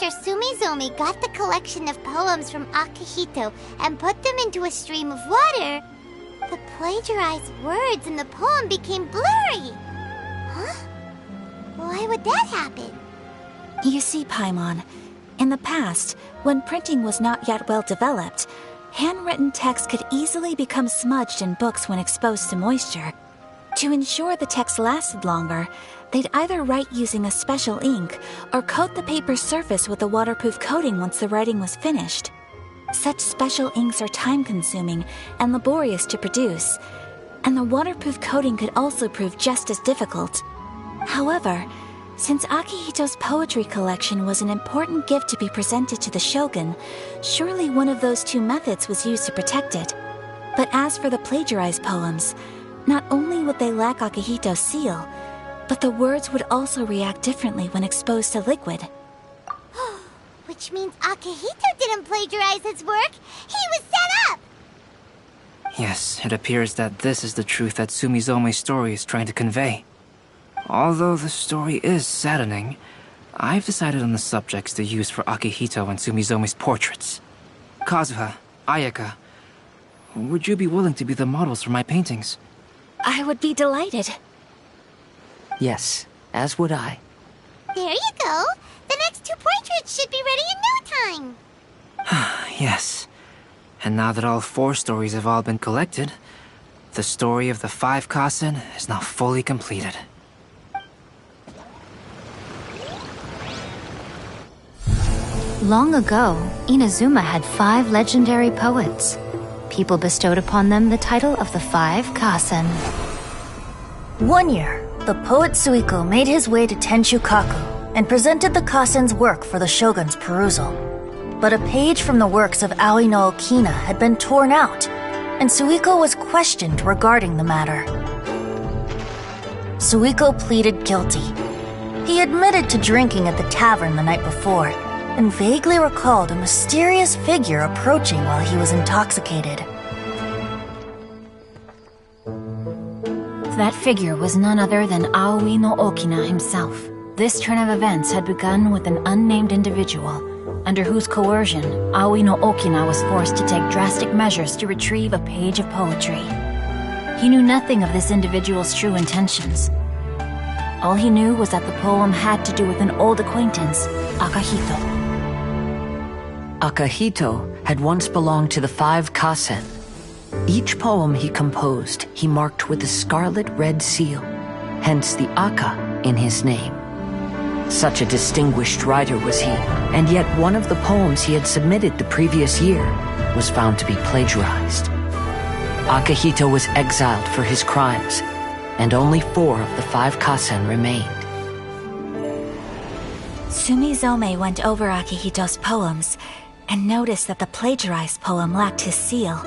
where Sumizomi got the collection of poems from Akihito and put them into a stream of water, the plagiarized words in the poem became blurry. Huh? Why would that happen? You see, Paimon, in the past, when printing was not yet well developed, handwritten text could easily become smudged in books when exposed to moisture. To ensure the text lasted longer, they'd either write using a special ink or coat the paper's surface with a waterproof coating once the writing was finished. Such special inks are time-consuming and laborious to produce, and the waterproof coating could also prove just as difficult. However, since Akihito's poetry collection was an important gift to be presented to the shogun, surely one of those two methods was used to protect it. But as for the plagiarized poems, not only would they lack Akihito's seal, but the words would also react differently when exposed to liquid. Which means Akihito didn't plagiarize his work. He was set up! Yes, it appears that this is the truth that Sumizome's story is trying to convey. Although the story is saddening, I've decided on the subjects to use for Akihito and Sumizome's portraits. Kazuha, Ayaka, would you be willing to be the models for my paintings? I would be delighted. Yes, as would I. There you go. The next two portraits should be ready in no time. Yes. And now that all four stories have all been collected, the story of the 5 Kasen is now fully completed. Long ago, Inazuma had 5 legendary poets. People bestowed upon them the title of the 5 Kasen. One year, the poet Suiko made his way to Tenshukaku and presented the Kasen's work for the shogun's perusal. But a page from the works of Aoi no Okina had been torn out, and Suiko was questioned regarding the matter. Suiko pleaded guilty. He admitted to drinking at the tavern the night before, and vaguely recalled a mysterious figure approaching while he was intoxicated. That figure was none other than Aoi no Okina himself. This turn of events had begun with an unnamed individual, under whose coercion, Aoi no Okina was forced to take drastic measures to retrieve a page of poetry. He knew nothing of this individual's true intentions. All he knew was that the poem had to do with an old acquaintance, Akihito. Akihito had once belonged to the 5 Kasen. Each poem he composed, he marked with a scarlet red seal, hence the Aka in his name. Such a distinguished writer was he, and yet one of the poems he had submitted the previous year was found to be plagiarized. Akihito was exiled for his crimes, and only 4 of the 5 Kasen remained. Sumizome went over Akihito's poems and noticed that the plagiarized poem lacked his seal.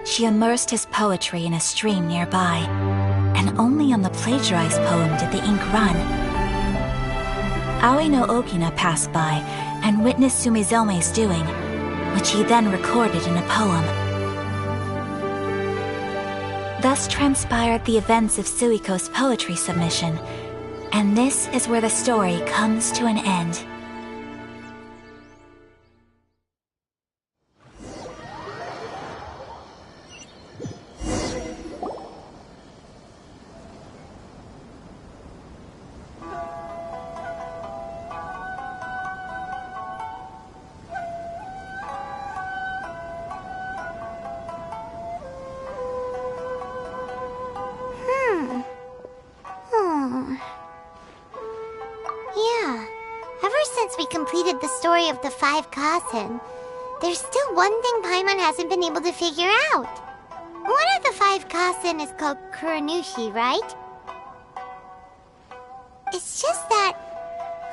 She immersed his poetry in a stream nearby, and only on the plagiarized poem did the ink run. Aoi no Okina passed by and witnessed Sumizome's doing, which he then recorded in a poem. Thus transpired the events of Suiko's poetry submission, and this is where the story comes to an end. We completed the story of the 5 Kasen. There's still one thing Paimon hasn't been able to figure out. One of the 5 Kasen is called Kuranushi, right? It's just that,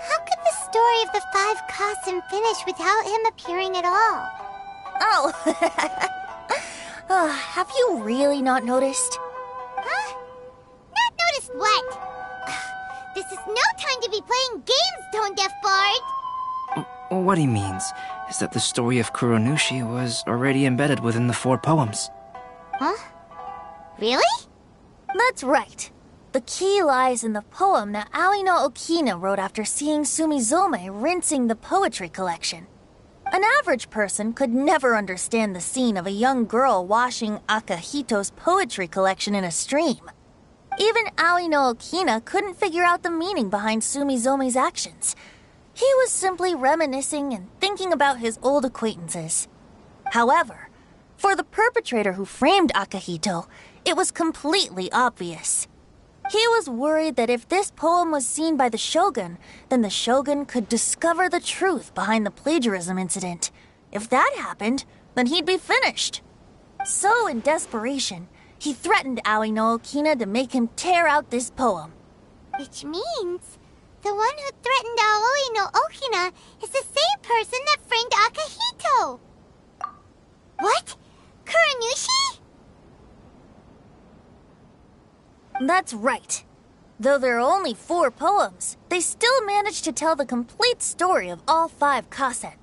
how could the story of the 5 Kasen finish without him appearing at all? Oh, have you really not noticed? Huh? Not noticed what? This is no time to be playing games, Tone-Deaf Bard! What he means is that the story of Kuranushi was already embedded within the 4 poems. Huh? Really? That's right. The key lies in the poem that Aoi no Okina wrote after seeing Sumizome rinsing the poetry collection. An average person could never understand the scene of a young girl washing Akahito's poetry collection in a stream. Even Aoi no Okina couldn't figure out the meaning behind Sumizome's actions. He was simply reminiscing and thinking about his old acquaintances. However, for the perpetrator who framed Akahito, it was completely obvious. He was worried that if this poem was seen by the Shogun, then the Shogun could discover the truth behind the plagiarism incident. If that happened, then he'd be finished. So, in desperation, he threatened Aoi no Okina to make him tear out this poem. Which means the one who threatened Aoi no Okina is the same person that framed Akahito. What? Kuranushi? That's right. Though there are only 4 poems, they still managed to tell the complete story of all 5 kasen.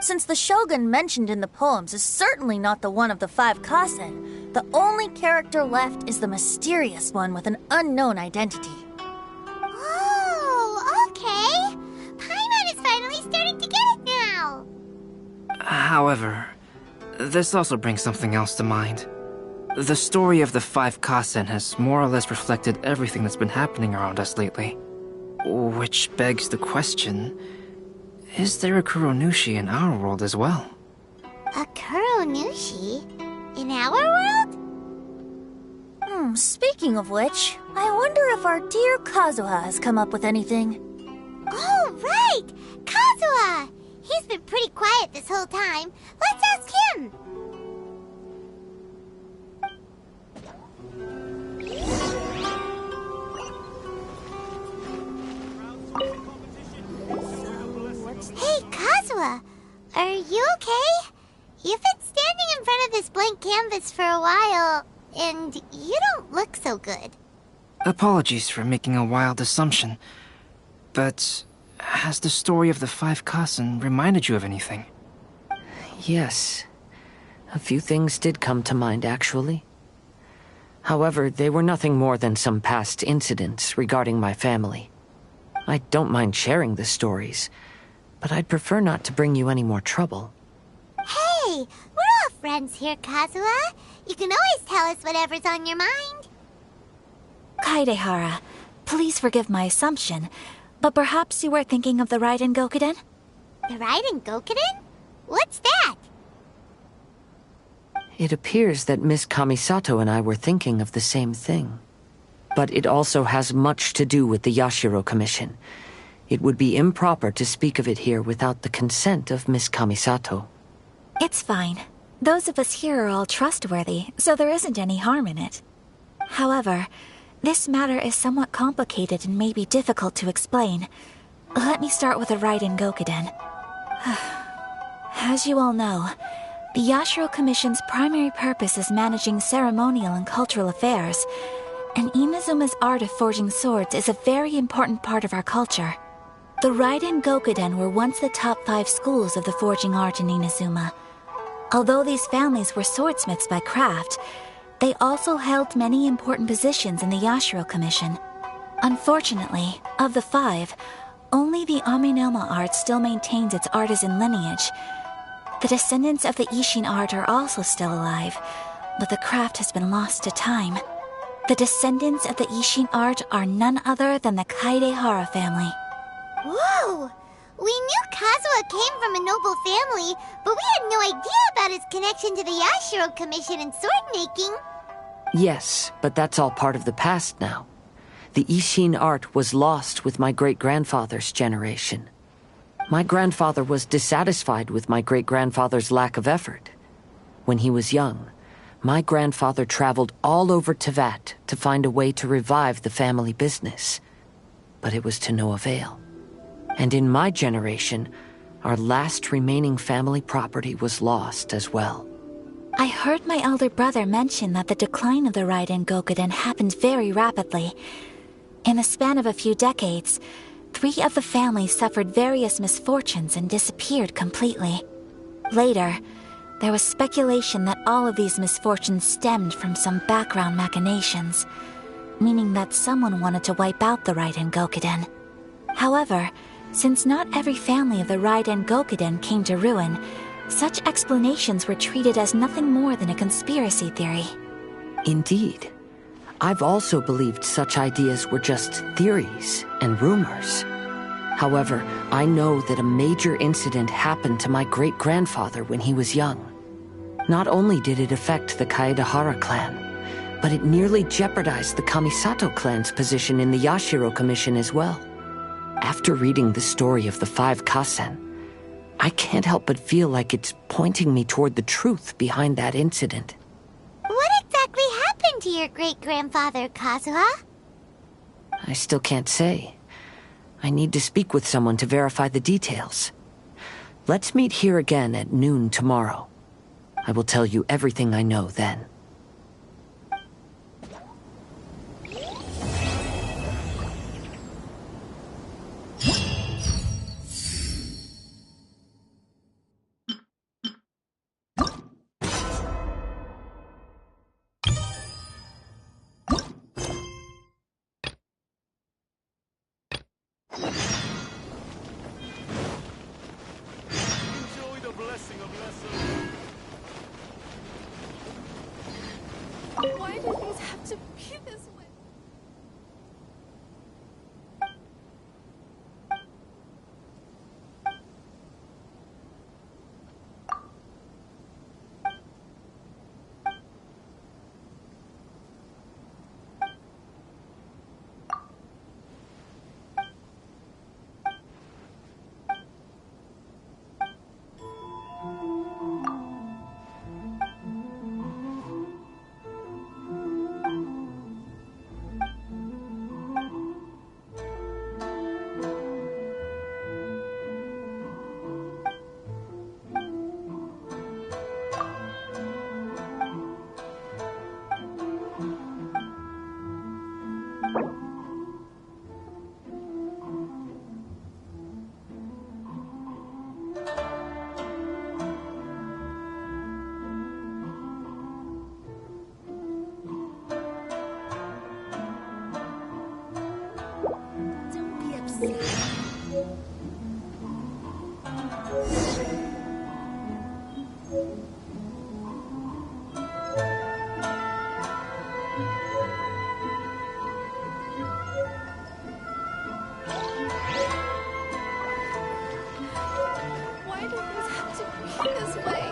Since the Shogun mentioned in the poems is certainly not the one of the 5 kasen, the only character left is the mysterious one with an unknown identity. Oh, okay. Paimon is finally starting to get it now. However, this also brings something else to mind. The story of the 5 kasen has more or less reflected everything that's been happening around us lately. Which begs the question, is there a Kuronushi in our world as well? A Kuronushi? In our world? Speaking of which, I wonder if our dear Kazuha has come up with anything. Oh, right! Kazuha! He's been pretty quiet this whole time. Let's ask him! Hey, Kazuha! Are you okay? You've been standing in front of this blank canvas for a while, and you don't look so good. Apologies for making a wild assumption, but has the story of the 5 kasen reminded you of anything? Yes. A few things did come to mind, actually. However, they were nothing more than some past incidents regarding my family. I don't mind sharing the stories, but I'd prefer not to bring you any more trouble. Hey, we're all friends here, Kazuha. You can always tell us whatever's on your mind. Kaidehara, please forgive my assumption, but perhaps you were thinking of the Raiden Gokuden? The Raiden Gokuden? What's that? It appears that Miss Kamisato and I were thinking of the same thing. But it also has much to do with the Yashiro Commission. It would be improper to speak of it here without the consent of Miss Kamisato. It's fine. Those of us here are all trustworthy, so there isn't any harm in it. However, this matter is somewhat complicated and may be difficult to explain. Let me start with the Raiden Gokuden. As you all know, the Yashiro Commission's primary purpose is managing ceremonial and cultural affairs, and Inazuma's art of forging swords is a very important part of our culture. The Raiden Gokuden were once the top 5 schools of the forging art in Inazuma. Although these families were swordsmiths by craft, they also held many important positions in the Yashiro Commission. Unfortunately, of the 5, only the Aminoma art still maintains its artisan lineage. The descendants of the Ishin art are also still alive, but the craft has been lost to time. The descendants of the Ishin art are none other than the Kaidehara family. Whoa! We knew Kazuha came from a noble family, but we had no idea about his connection to the Yashiro Commission and sword making. Yes, but that's all part of the past now. The Ishin art was lost with my great-grandfather's generation. My grandfather was dissatisfied with my great-grandfather's lack of effort. When he was young, my grandfather traveled all over Teyvat to find a way to revive the family business. But it was to no avail. And in my generation, our last remaining family property was lost as well. I heard my elder brother mention that the decline of the Raiden Gokuden happened very rapidly. In the span of a few decades, 3 of the families suffered various misfortunes and disappeared completely. Later, there was speculation that all of these misfortunes stemmed from some background machinations. meaning that someone wanted to wipe out the Raiden Gokiden. However, since not every family of the Raiden Gokiden came to ruin, such explanations were treated as nothing more than a conspiracy theory. Indeed. I've also believed such ideas were just theories and rumors. However, I know that a major incident happened to my great-grandfather when he was young. Not only did it affect the Kaedahara clan, but it nearly jeopardized the Kamisato clan's position in the Yashiro Commission as well. After reading the story of the 5 Kasen, I can't help but feel like it's pointing me toward the truth behind that incident. What exactly happened to your great-grandfather, Kazuha? I still can't say. I need to speak with someone to verify the details. Let's meet here again at noon tomorrow. I will tell you everything I know then. Enjoy the blessing of lesson. Why do things have to be this way? Why do things have to be this way?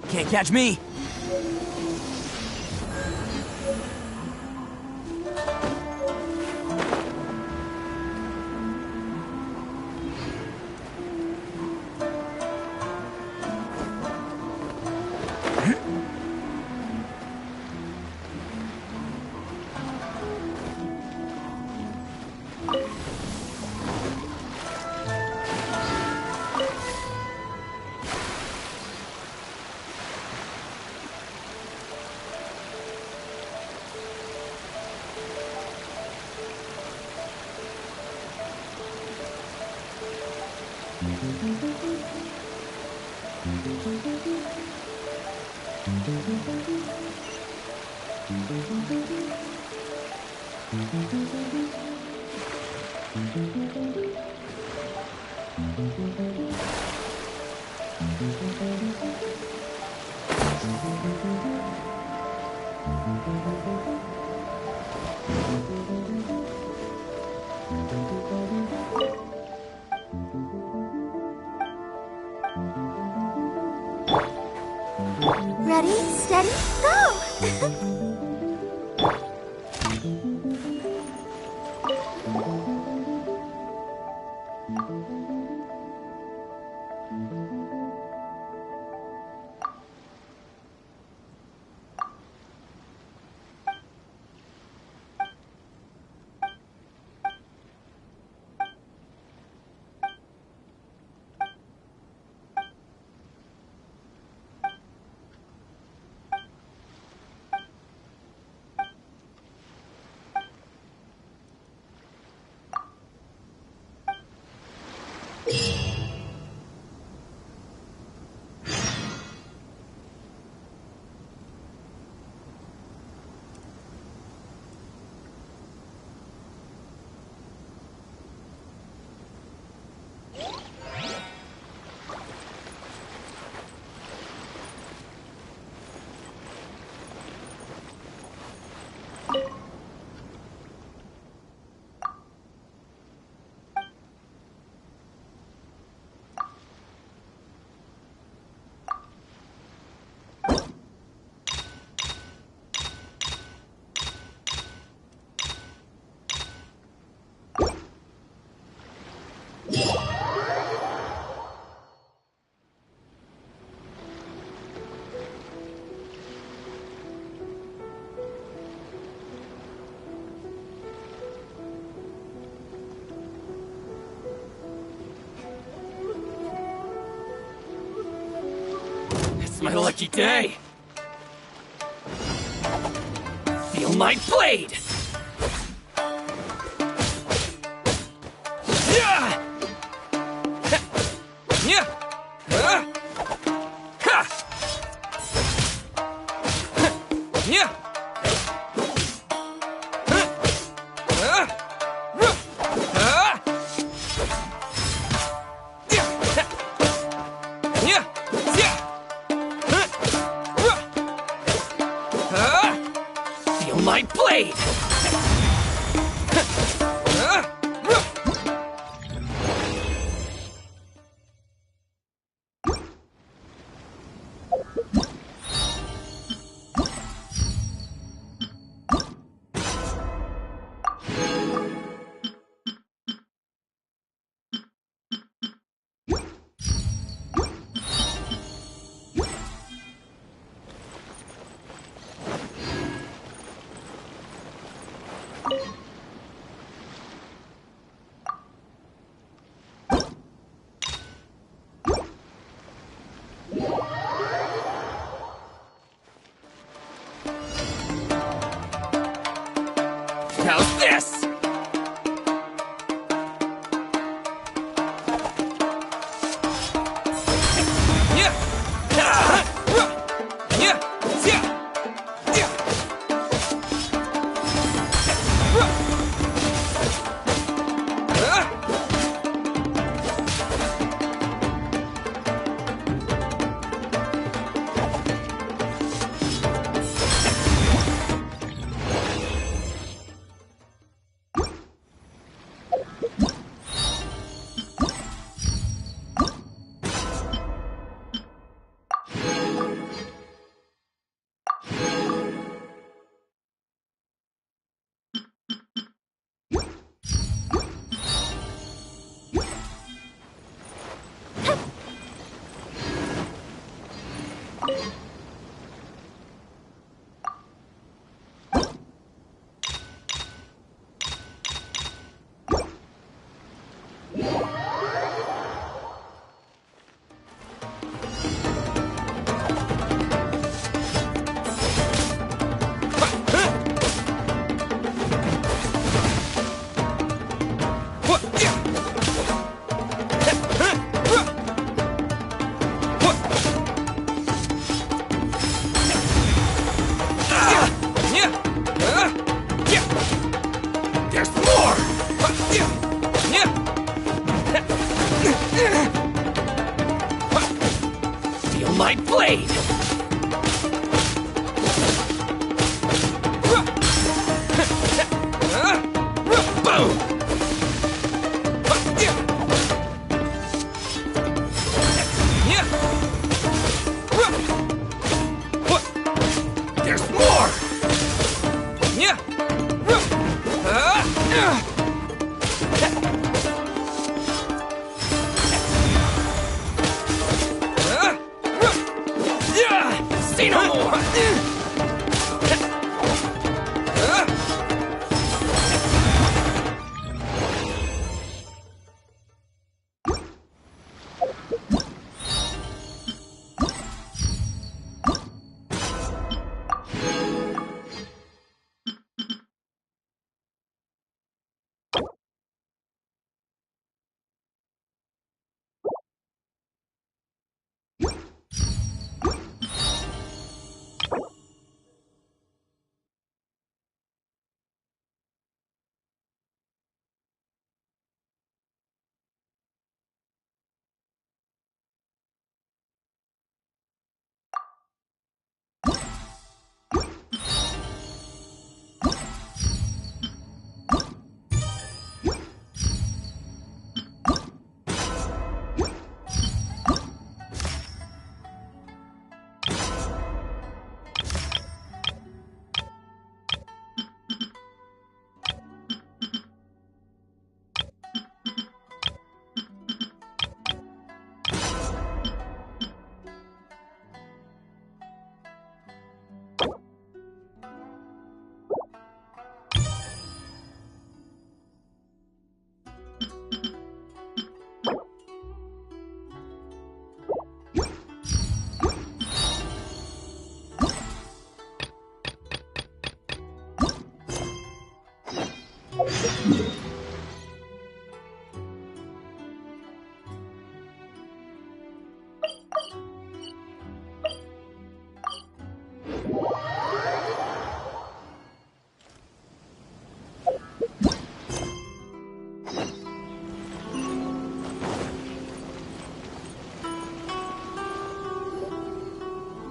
Can't catch me! Ready, steady, go! It's my lucky day! Feel my blade! Yeah! Yeah! Ha! Yeah! Feel my blade! There's more! Feel my blade! Boom! There's more! Say no more!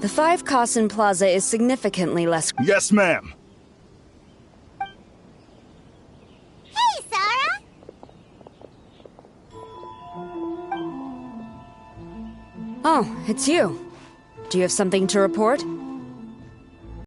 The 5 Gehshin Plaza is significantly less. Yes, ma'am. Hey, Sarah! Oh, it's you. Do you have something to report?